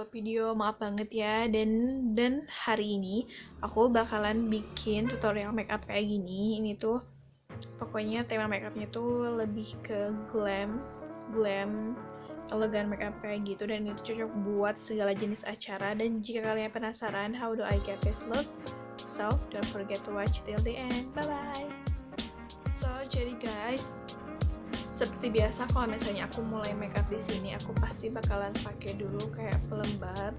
video, maaf banget ya. Dan hari ini aku bakalan bikin tutorial makeup kayak gini. Ini tuh pokoknya tema makeupnya tuh lebih ke glam, elegan makeup kayak gitu, dan itu cocok buat segala jenis acara. Dan jika kalian penasaran how do I get this look, so don't forget to watch till the end. Bye bye. So jadi guys, seperti biasa kalau misalnya aku mulai makeup di sini, aku pasti bakalan pakai dulu kayak pelembab.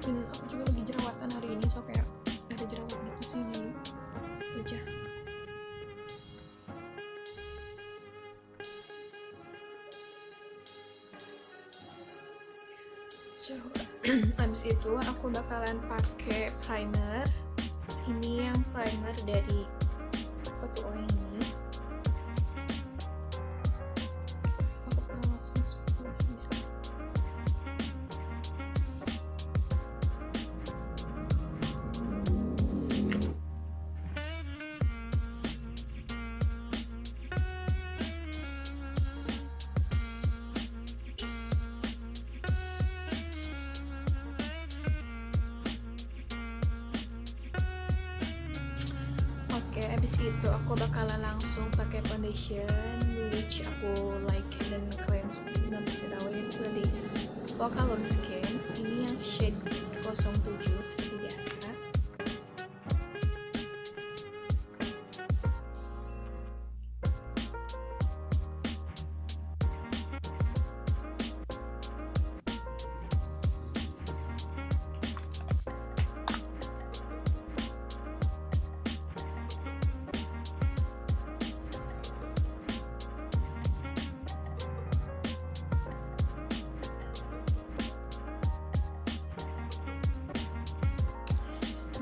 Dan aku juga lagi jerawatan hari ini, so kayak ada jerawat gitu sih di wajah. So abis itu aku bakalan pakai primer. Ini yang primer dari Photo ini. Aku pernah langsung sebelumnya. Oke, abis itu aku bakalan langsung pakai foundation which aku like dan kalian suka bisa tahu itu dari kalo skin. Ini yang shade 07 seperti biasa.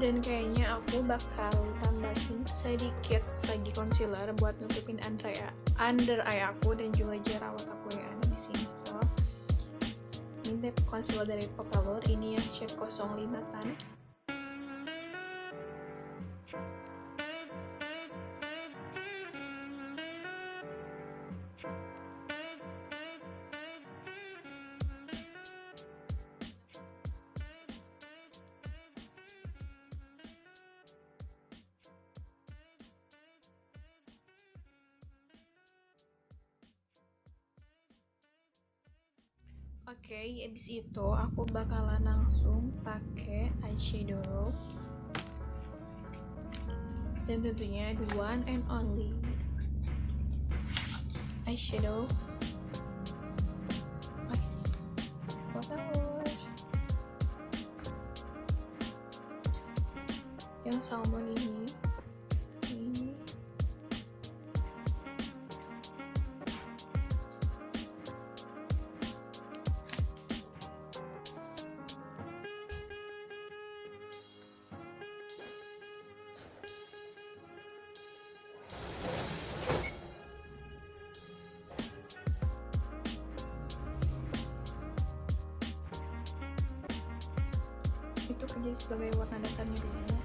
Dan kayaknya aku bakal tambahin sedikit lagi concealer buat nutupin under eye aku dan juga jerawat aku yang ada di sini. So ini concealer dari Color, ini yang shade 05 tan. Oke, abis itu aku bakalan langsung pakai eyeshadow, dan tentunya the one and only eyeshadow yang salmon ini. Itu kerja sebagai warna dasarnya dulu.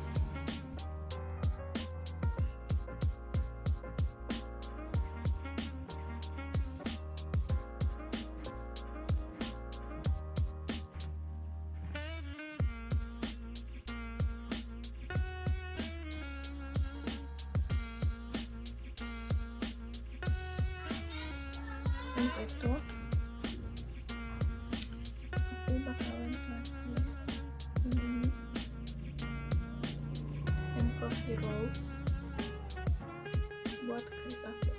Terus itu aku bakalan pakai ini and coffee rose buat crease aku.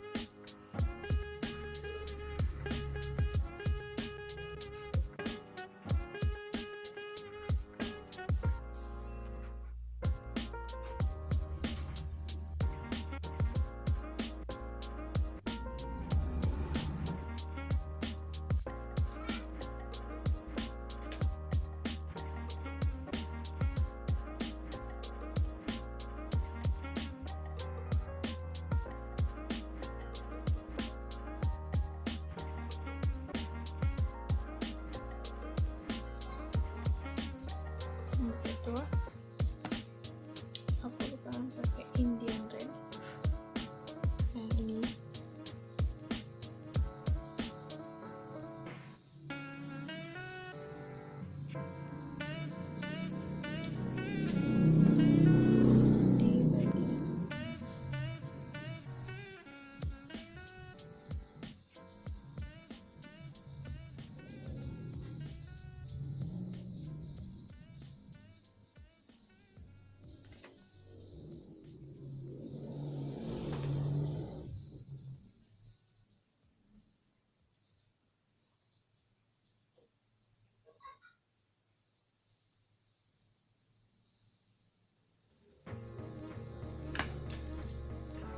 Itu aku bakalan pakai Indian red yang ini.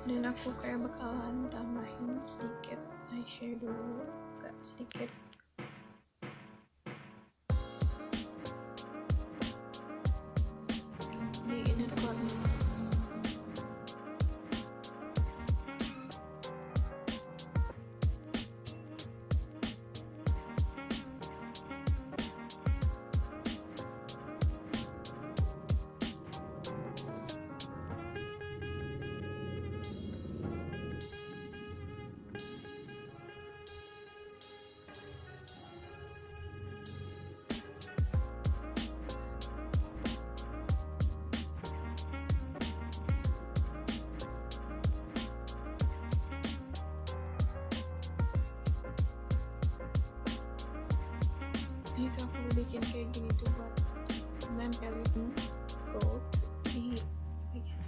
Dan aku kayak bakalan tambahin sedikit eyeshadow, agak sedikit di inner corner. Ini tuh aku bikin kayak gini tuh buat nempelin gold di bagian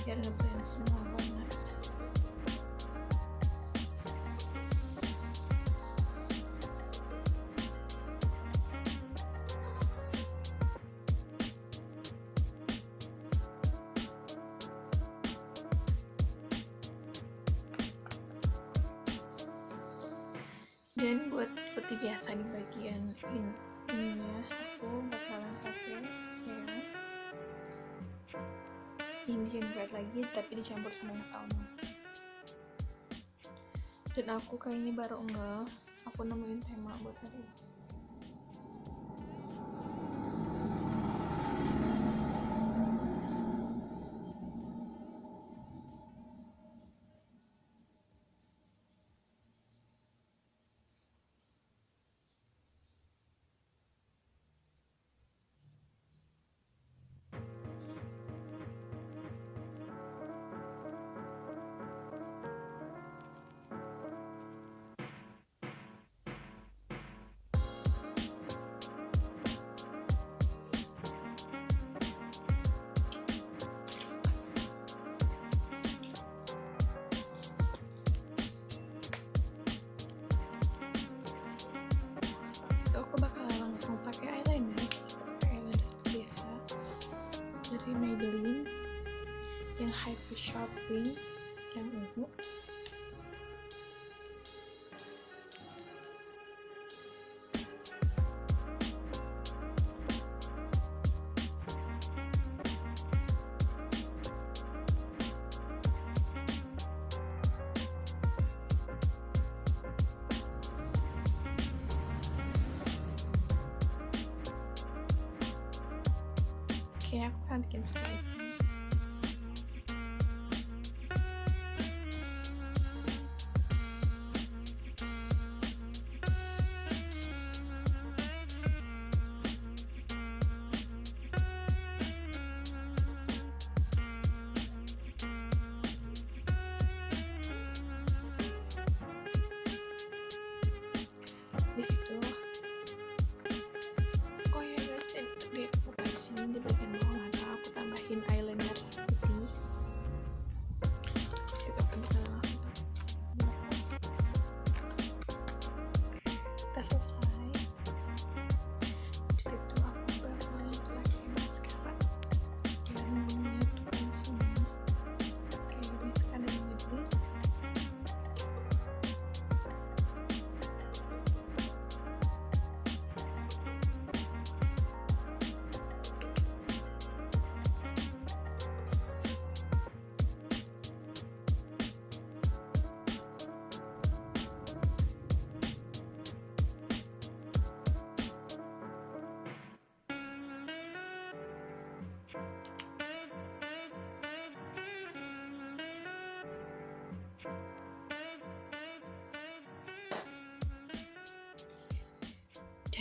biar ngeblend semua warna. Dan buat seperti biasa di bagian ininya aku bakalan pakai serum Indian Bright lagi, tapi dicampur sama yang salmon. Dan aku kayaknya baru aku nemuin tema buat hari ini. Dari Maybelline yang Hyper Sharp Wing yang ungu. Oke, aku akan bikin sekali. Di situ, oh ya guys, di bagian sini di bagian bawah mata aku tambahin air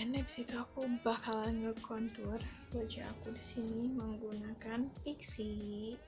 dan habis itu aku bakalan nge-contour wajah aku di sini menggunakan pixie.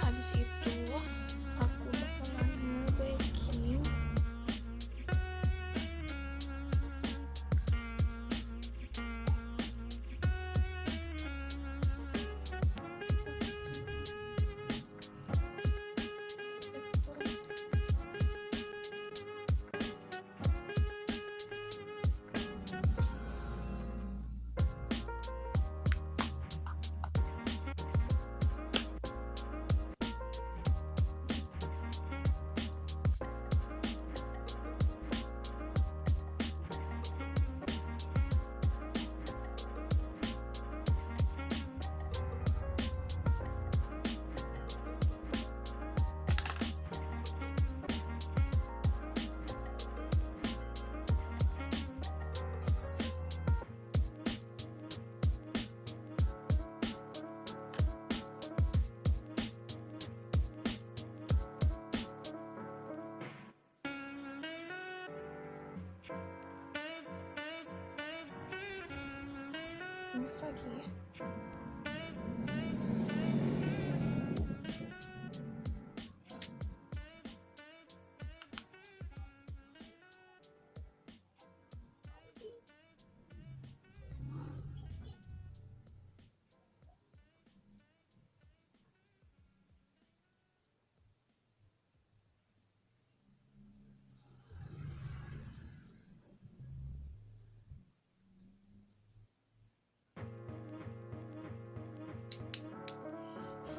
Habis itu aku bakalan nge-baking lagi.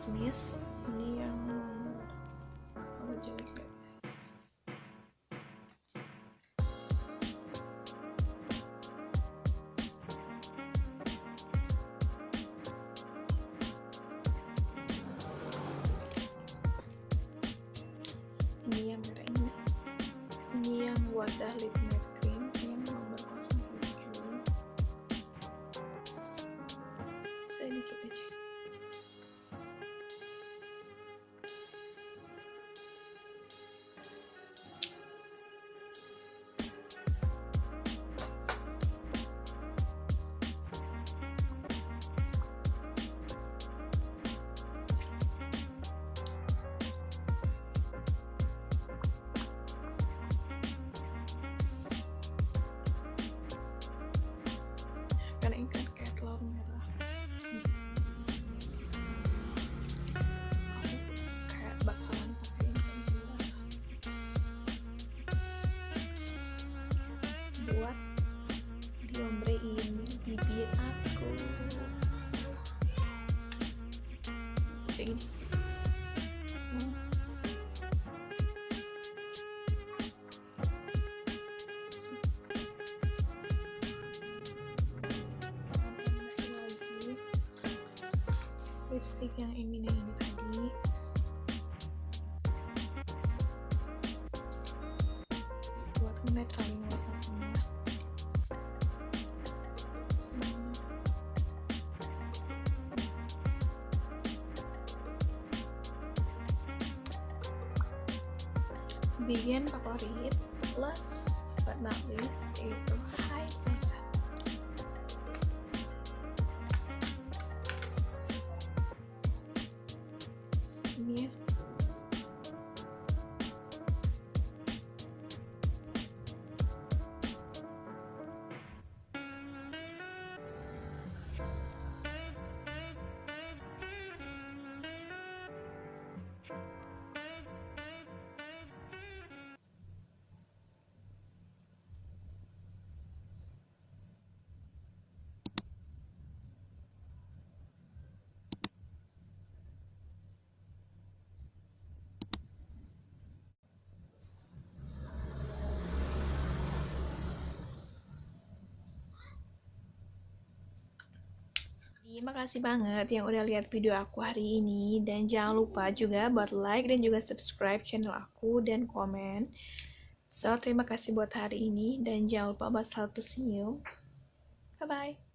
Jenis ini yang jelek guys. Ini yang merah ini yang wadah lip matte cream yang nomor 07, sedikit aja. Karena ini kan kayak telur merah, aku kayak bakalan pakai concealer buat diombrein bibir aku kayak gini. Lipstick yang Emina ini tadi buat ngenetralin warna semua. bagian favorit plus but not least yaitu highlighter. Ini terima kasih banget yang udah lihat video aku hari ini, dan jangan lupa juga buat like dan juga subscribe channel aku dan komen. So, terima kasih buat hari ini dan jangan lupa buat selalu tersenyum. Bye bye.